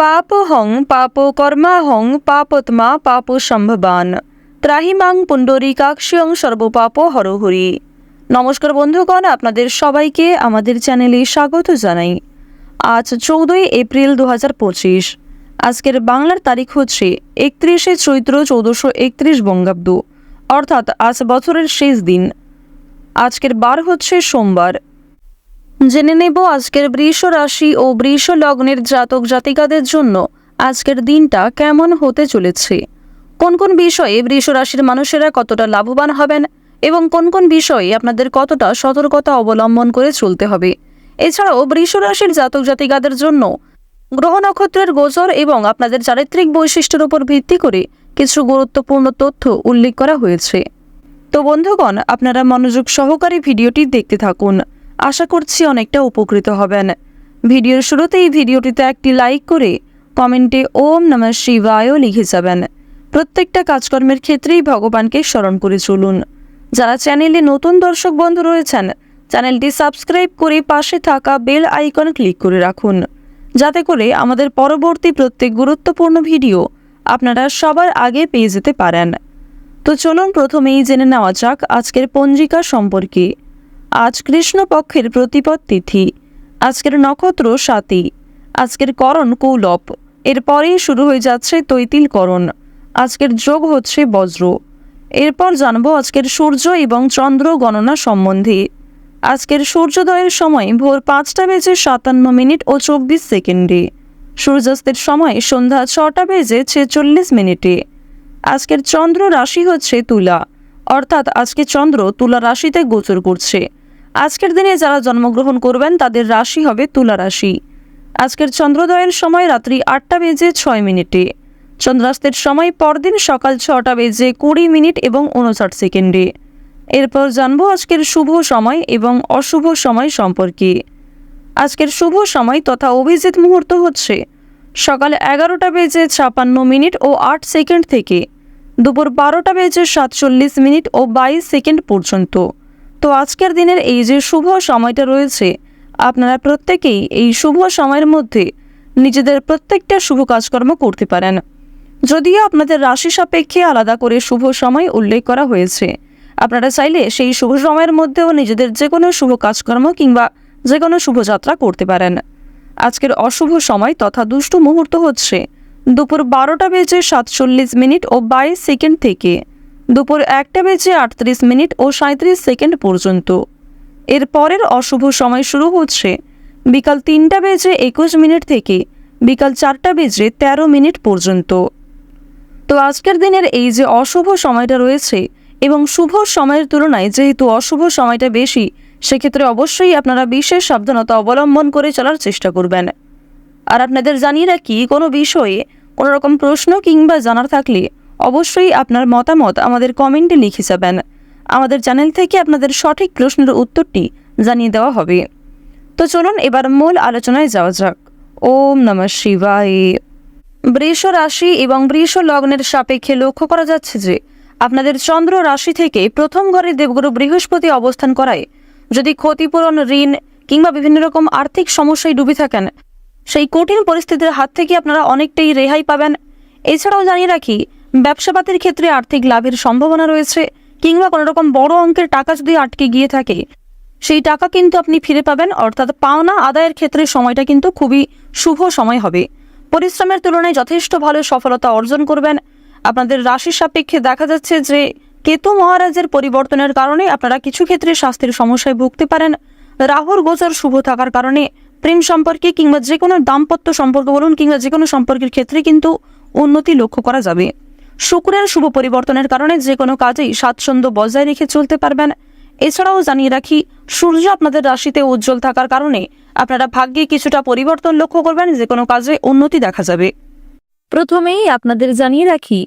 পাপহং পাপকর্মাহং পাপত্মা পাপসম্ভবান ত্রাহিমাং পুণ্ডরীকাক্ষং সর্বপাপ হরহরি। নমস্কার বন্ধুগণ, আপনাদের সবাইকে আমাদের চ্যানেলে স্বাগত জানাই। আজ 14 এপ্রিল 2025। আজকের বাংলার তারিখ হচ্ছে 31 চৈত্র 1431 বঙ্গাব্দ, অর্থাৎ আজ বছরের শেষ দিন। আজকের বার হচ্ছে সোমবার। জেনে নেব আজকের বৃষ রাশি ও বৃষ লগ্নের জাতক জাতিকাদের জন্য আজকের দিনটা কেমন হতে চলেছে, কোন কোন বিষয়ে বৃষ রাশির মানুষেরা কতটা লাভবান হবেন এবং কোন কোন বিষয়ে আপনাদের কতটা সতর্কতা অবলম্বন করে চলতে হবে। এছাড়াও বৃষ রাশির জাতক জাতিকাদের জন্য গ্রহ নক্ষত্রের গোচর এবং আপনাদের চারিত্রিক বৈশিষ্ট্যের উপর ভিত্তি করে কিছু গুরুত্বপূর্ণ তথ্য উল্লেখ করা হয়েছে। তো বন্ধুগণ, আপনারা মনোযোগ সহকারে ভিডিওটি দেখতে থাকুন। আশা করছি অনেকটা উপকৃত হবেন। ভিডিওর শুরুতেই ভিডিওটিতে একটি লাইক করে কমেন্টে ওম নমঃ শিবায় লিখে যাবেন। প্রত্যেকটা কাজকর্মের ক্ষেত্রেই ভগবানকে স্মরণ করে চলুন। যারা চ্যানেলে নতুন দর্শক বন্ধু রয়েছেন, চ্যানেলটি সাবস্ক্রাইব করে পাশে থাকা বেল আইকন ক্লিক করে রাখুন, যাতে করে আমাদের পরবর্তী প্রত্যেক গুরুত্বপূর্ণ ভিডিও আপনারা সবার আগে পেয়ে যেতে পারেন। তো চলুন প্রথমেই জেনে নেওয়া যাক আজকের পঞ্জিকা সম্পর্কে। আজ কৃষ্ণপক্ষের প্রতিপদ তিথি, আজকের নক্ষত্র স্বাতী, আজকের করণ কৌলব, এরপরেই শুরু হয়ে যাচ্ছে তৈতিল করণ। আজকের যোগ হচ্ছে বজ্র। এরপর জানবো আজকের সূর্য এবং চন্দ্র গণনা সম্বন্ধে। আজকের সূর্যোদয়ের সময় ভোর 5:57 ও 24 সেকেন্ডে, সূর্যাস্তের সময় সন্ধ্যা 6:46। আজকের চন্দ্র রাশি হচ্ছে তুলা, অর্থাৎ আজকে চন্দ্র তুলা রাশিতে গোচর করছে। আজকের দিনে যারা জন্মগ্রহণ করবেন তাদের রাশি হবে তুলা রাশি। আজকের চন্দ্রোদয়ের সময় রাত্রি 8:06। চন্দ্রাস্তের সময় পরদিন সকাল 6:20 এবং 59 সেকেন্ডে। এরপর জানবো আজকের শুভ সময় এবং অশুভ সময় সম্পর্কে। আজকের শুভ সময় তথা অভিজিৎ মুহূর্ত হচ্ছে সকাল 11:56 থেকে দুপুর 12:47 পর্যন্ত। তো আজকের দিনের এই যে শুভ সময়টা রয়েছে, আপনারা প্রত্যেকেই এই শুভ সময়ের মধ্যে নিজেদের প্রত্যেকটা শুভ কাজকর্ম করতে পারেন। যদিও আপনাদের রাশি সাপেক্ষে আলাদা করে শুভ সময় উল্লেখ করা হয়েছে, আপনারা চাইলে সেই শুভ সময়ের মধ্যেও নিজেদের যে কোনো শুভ কাজকর্ম কিংবা যে কোনো শুভযাত্রা করতে পারেন। আজকের অশুভ সময় তথা দুষ্ট মুহূর্ত হচ্ছে দুপুর 12:47 থেকে দুপুর 1:38 পর্যন্ত। এর পরের অশুভ সময় শুরু হচ্ছে বিকাল 3:21 থেকে বিকাল 4:13 পর্যন্ত। তো আজকের দিনের এই যে অশুভ সময়টা রয়েছে এবং শুভ সময়ের তুলনায় যেহেতু অশুভ সময়টা বেশি, সেক্ষেত্রে অবশ্যই আপনারা বিশেষ সাবধানতা অবলম্বন করে চলার চেষ্টা করবেন। আর আপনাদের জানিয়ে রাখি, কোনো বিষয়ে কোনো রকম প্রশ্ন কিংবা জানার থাকলে অবশ্যই আপনার মতামত আমাদের কমেন্টে লিখে যাবেন। আমাদের চ্যানেল থেকে আপনাদের সঠিক প্রশ্নের উত্তরটি জানিয়ে দেওয়া হবে। তো চলুন এবার মূল আলোচনায় যাওয়া যাক। ওম নমঃ শিবায়। বৃষ রাশি এবং বৃষ লগ্নের সাপেক্ষে লক্ষ্য করা যাচ্ছে যে আপনাদের চন্দ্র রাশি থেকে প্রথম ঘরে দেবগুরু বৃহস্পতি অবস্থান করায় যদি ক্ষতিপূরণ, ঋণ কিংবা বিভিন্ন রকম আর্থিক সমস্যায় ডুবে থাকেন, সেই কঠিন পরিস্থিতির হাত থেকে আপনারা অনেকটাই রেহাই পাবেন। এছাড়াও জানিয়ে রাখি, ব্যবসাপাতির ক্ষেত্রে আর্থিক লাভের সম্ভাবনা রয়েছে, কিংবা কোনো রকম বড় অঙ্কের টাকা যদি আটকে গিয়ে থাকে, সেই টাকা কিন্তু আপনি ফিরে পাবেন। অর্থাৎ পাওনা আদায়ের ক্ষেত্রে সময়টা কিন্তু খুবই শুভ সময় হবে। পরিশ্রমের তুলনায় যথেষ্ট ভালো সফলতা অর্জন করবেন। আপনাদের রাশির সাপেক্ষে দেখা যাচ্ছে যে কেতু মহারাজের পরিবর্তনের কারণে আপনারা কিছু ক্ষেত্রে স্বাস্থ্যের সমস্যায় ভুগতে পারেন। রাহুর গোচর শুভ থাকার কারণে প্রেম সম্পর্কে কিংবা যে কোনো দাম্পত্য সম্পর্ক বলুন কিংবা যে কোনো সম্পর্কের ক্ষেত্রে কিন্তু উন্নতি লক্ষ্য করা যাবে। শুক্রের শুভ পরিবর্তনের কারণে যে কোনো কাজেই স্বাচ্ছন্দ্য বজায় রেখে চলতে পারবেন। এছাড়াও জানিয়ে রাখি, সূর্য আপনাদের রাশিতে উজ্জ্বল থাকার কারণে আপনারা ভাগ্যে কিছুটা পরিবর্তন লক্ষ্য করবেন, যে কোনো কাজে উন্নতি দেখা যাবে। প্রথমেই আপনাদের জানিয়ে রাখি,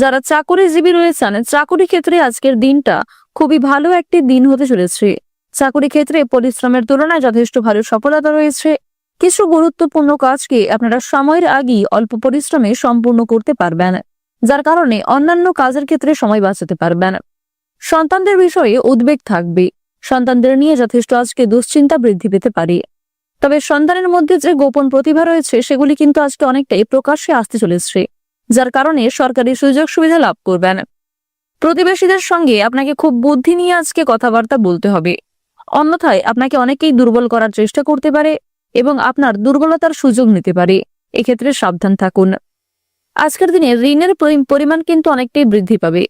যারা চাকুরিজীবী রয়েছেন, চাকুরি ক্ষেত্রে আজকের দিনটা খুবই ভালো একটি দিন হতে চলেছে। চাকুরি ক্ষেত্রে পরিশ্রমের তুলনায় যথেষ্ট ভালো সফলতা রয়েছে। কিছু গুরুত্বপূর্ণ কাজকে আপনারা সময়ের আগেই অল্প পরিশ্রমে সম্পূর্ণ করতে পারবেন, যার কারণে অন্যান্য কাজের ক্ষেত্রে সময় বাঁচাতে পারবেন। সন্তানদের বিষয়ে উদ্বেগ থাকবে। সন্তানদের নিয়ে যথেষ্ট আজকে দুশ্চিন্তা বৃদ্ধি পেতে পারে। তবে সন্তানের মধ্যে যে গোপন প্রতিভা রয়েছে সেগুলি কিন্তু আজকে অনেকটাই প্রকাশ্যে আসতে চলেছে, যার কারণে সরকারি সুযোগ সুবিধা লাভ করবেন। প্রতিবেশীদের সঙ্গে আপনাকে খুব বুদ্ধি নিয়ে আজকে কথাবার্তা বলতে হবে, অন্যথায় আপনাকে অনেকেই দুর্বল করার চেষ্টা করতে পারে এবং আপনার দুর্বলতার সুযোগ নিতে পারে। এক্ষেত্রে সাবধান থাকুন। আজকের দিনে ঋণের পরিমাণ কিন্তু অনেকটাই বৃদ্ধি পাবে,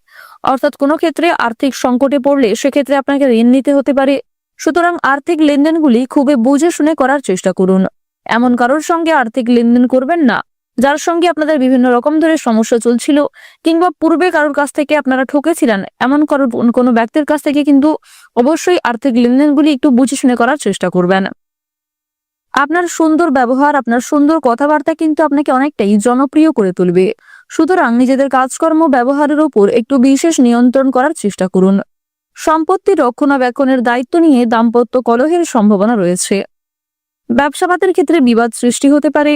অর্থাৎ কোনো ক্ষেত্রে আর্থিক সংকটে পড়লে সেক্ষেত্রে আপনাকে ঋণ নিতে হতে পারে। সুতরাং আর্থিক লেনদেনগুলি খুবই বুঝে শুনে করার চেষ্টা করুন। এমন কারোর সঙ্গে আর্থিক লেনদেন করবেন না যার সঙ্গে আপনাদের বিভিন্ন রকম ধরে সমস্যা চলছিল, কিংবা পূর্বে কারোর কাছ থেকে আপনারা ঠকেছিলেন। এমন কোনো ব্যক্তির কাছ থেকে কিন্তু অবশ্যই আর্থিক লেনদেনগুলি একটু বুঝে শুনে করার চেষ্টা করবেন। আপনার সুন্দর ব্যবহার, আপনার সুন্দর কথাবার্তা কিন্তু আপনাকে অনেকটাই জনপ্রিয় করে তুলবে। সুতরাং নিজেদের কাজকর্ম ব্যবহারের উপর একটু বিশেষ নিয়ন্ত্রণ করার চেষ্টা করুন। সম্পত্তি রক্ষণাবেক্ষণের দায়িত্ব নিয়ে দাম্পত্য কলহের সম্ভাবনা রয়েছে। ব্যবসাপাতের ক্ষেত্রে বিবাদ সৃষ্টি হতে পারে।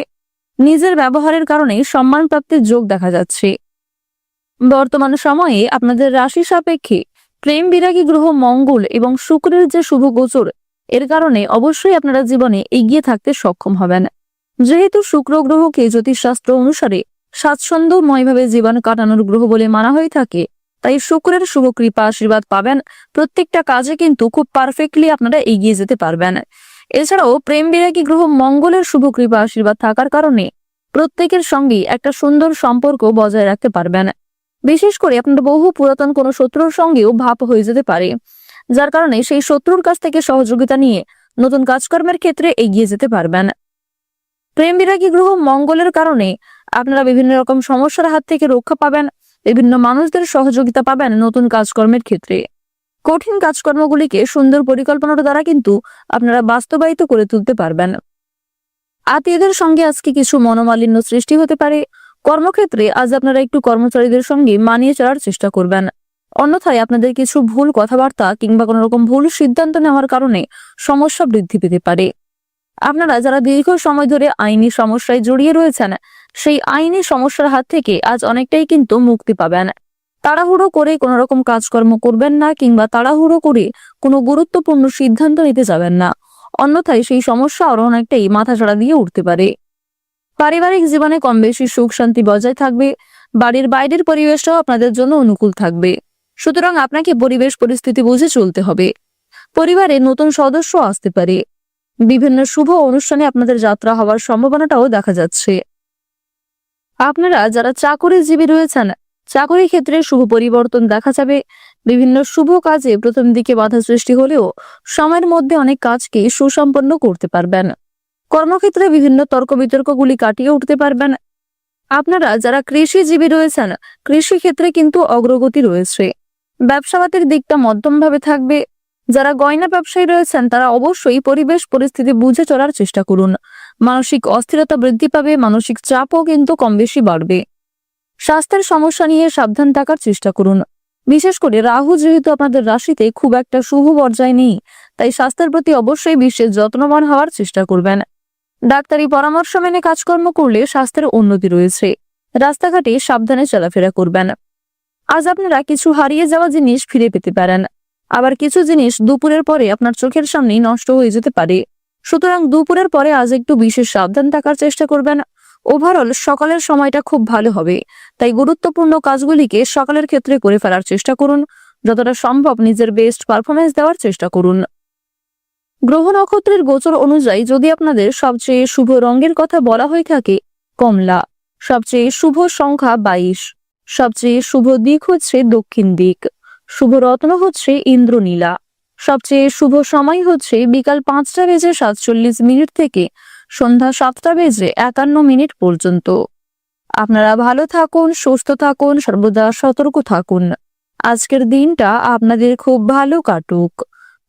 নিজের ব্যবহারের কারণে সম্মান প্রাপ্তির যোগ দেখা যাচ্ছে। বর্তমান সময়ে আপনাদের রাশি সাপেক্ষে প্রেম বিরাগী গ্রহ মঙ্গল এবং শুক্রের যে শুভ গোচর, এর কারণে অবশ্যই আপনারা জীবনে এগিয়ে থাকতে সক্ষম হবেন। যেহেতু শুক্র গ্রহকে জ্যোতিষশাস্ত্র অনুসারে স্বাচ্ছন্দ্যময়ভাবে জীবন কাটানোর গ্রহ বলে মানা হয়ে থাকে, তাই শুক্রের শুভ কৃপা আশীর্বাদ পাবেন। প্রত্যেকটা কাজে কিন্তু খুব পারফেক্টলি আপনারা এগিয়ে যেতে পারবেন। এছাড়াও প্রেম বিরাগী গ্রহ মঙ্গলের শুভ কৃপা আশীর্বাদ থাকার কারণে প্রত্যেকের সঙ্গে একটা সুন্দর সম্পর্ক বজায় রাখতে পারবেন। বিশেষ করে আপনার বহু পুরাতন কোনো শত্রুর সঙ্গেও ভাব হয়ে যেতে পারে, যার কারণে সেই শত্রুর কাছ থেকে সহযোগিতা নিয়ে নতুন কাজকর্মের ক্ষেত্রে এগিয়ে যেতে পারবেন। প্রেম বিরাগী গ্রহ মঙ্গলের কারণে আপনারা বিভিন্ন রকম সমস্যার হাত থেকে রক্ষা পাবেন, বিভিন্ন মানুষদের সহযোগিতা পাবেন নতুন কাজকর্মের ক্ষেত্রে। কঠিন কাজকর্মগুলিকে সুন্দর পরিকল্পনার দ্বারা কিন্তু আপনারা বাস্তবায়িত করে তুলতে পারবেন। আত্মীয়দের সঙ্গে আজকে কিছু মনোমালিন্য সৃষ্টি হতে পারে। কর্মক্ষেত্রে আজ আপনারা একটু কর্মচারীদের সঙ্গে মানিয়ে চলার চেষ্টা করবেন, অন্যথায় আপনাদের কিছু ভুল কথাবার্তা কিংবা কোনো রকম ভুল সিদ্ধান্ত নেওয়ার কারণে সমস্যা বৃদ্ধি পেতে পারে। আপনারা যারা দীর্ঘ সময় ধরে আইনি সমস্যায় জড়িয়ে রয়েছেন, সেই আইনি সমস্যার হাত থেকে আজ অনেকটাই কিন্তু মুক্তি পাবেন। তাড়াহুড়ো করে কোনো রকম কাজকর্ম করবেন না, কিংবা তাড়াহুড়ো করে কোনো গুরুত্বপূর্ণ সিদ্ধান্ত নিতে যাবেন না, অন্যথায় সেই সমস্যা আরো অনেকটাই মাথাচাড়া দিয়ে উঠতে পারে। পারিবারিক জীবনে কম বেশি সুখ শান্তি বজায় থাকবে। বাড়ির বাইরের পরিবেশটাও আপনাদের জন্য অনুকূল থাকবে। সুতরাং আপনাকে পরিবেশ পরিস্থিতি বুঝে চলতে হবে। পরিবারে নতুন সদস্য আসতে পারে। বিভিন্ন শুভ অনুষ্ঠানে আপনাদের যাত্রা হওয়ার সম্ভাবনাটাও দেখা যাচ্ছে। আপনারা যারা চাকরিজীবী রয়েছেন, চাকরি ক্ষেত্রে শুভ পরিবর্তন দেখা যাবে। বিভিন্ন শুভ কাজে প্রথম দিকে বাধা সৃষ্টি হলেও সময়ের মধ্যে অনেক কাজকে সুসম্পন্ন করতে পারবেন। কর্মক্ষেত্রে বিভিন্ন তর্ক বিতর্কগুলি কাটিয়ে উঠতে পারবেন। আপনারা যারা কৃষিজীবী রয়েছেন, কৃষি ক্ষেত্রে কিন্তু অগ্রগতি রয়েছে। ব্যবসাপাতের দিকটা মধ্যমভাবে থাকবে। যারা গয়না ব্যবসায়ী রয়েছেন তারা অবশ্যই পরিবেশ পরিস্থিতি বুঝে চলার চেষ্টা করুন। মানসিক অস্থিরতা বৃদ্ধি পাবে, মানসিক চাপও কিন্তু কম বেশি বাড়বে। স্বাস্থ্যের সমস্যা নিয়ে সাবধান থাকার চেষ্টা করুন। বিশেষ করে রাহু যেহেতু আপনাদের রাশিতে খুব একটা শুভ পর্যায়ে নেই, তাই স্বাস্থ্যের প্রতি অবশ্যই বিশেষ যত্নবান হওয়ার চেষ্টা করবেন। ডাক্তারি পরামর্শ মেনে কাজকর্ম করলে স্বাস্থ্যের উন্নতি রয়েছে। রাস্তাঘাটে সাবধানে চলাফেরা করবেন। আজ আপনারা কিছু হারিয়ে যাওয়া জিনিস ফিরে পেতে পারেন, আবার কিছু জিনিস দুপুরের পরে আপনার চোখের সামনেই নষ্ট হয়ে যেতে পারে। সুতরাং দুপুরের পরে আজ একটু বিশেষ সাবধান থাকার চেষ্টা করবেন। ওভারঅল সকালের সময়টা খুব ভালো হবে, তাই গুরুত্বপূর্ণ কাজগুলিকে সকালের ক্ষেত্রে করে ফেলার চেষ্টা করুন। যতটা সম্ভব নিজের বেস্ট পারফরমেন্স দেওয়ার চেষ্টা করুন। গ্রহ নক্ষত্রের গোচর অনুযায়ী যদি আপনাদের সবচেয়ে শুভ রঙের কথা বলা হয়ে থাকে কমলা, সবচেয়ে শুভ সংখ্যা 22, সবচেয়ে শুভ দিক হচ্ছে দক্ষিণ দিক, শুভ রত্ন হচ্ছে ইন্দ্রনীলা, সবচেয়ে শুভ সময় হচ্ছে বিকাল 5টা বেজে 47 মিনিট থেকে সন্ধ্যা 7টা বেজে 51 মিনিট পর্যন্ত। আপনারা ভালো থাকুন, সুস্থ থাকুন, সর্বদা সতর্ক থাকুন। আজকের দিনটা আপনাদের খুব ভালো কাটুক।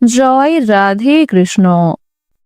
জয় রাধে কৃষ্ণ।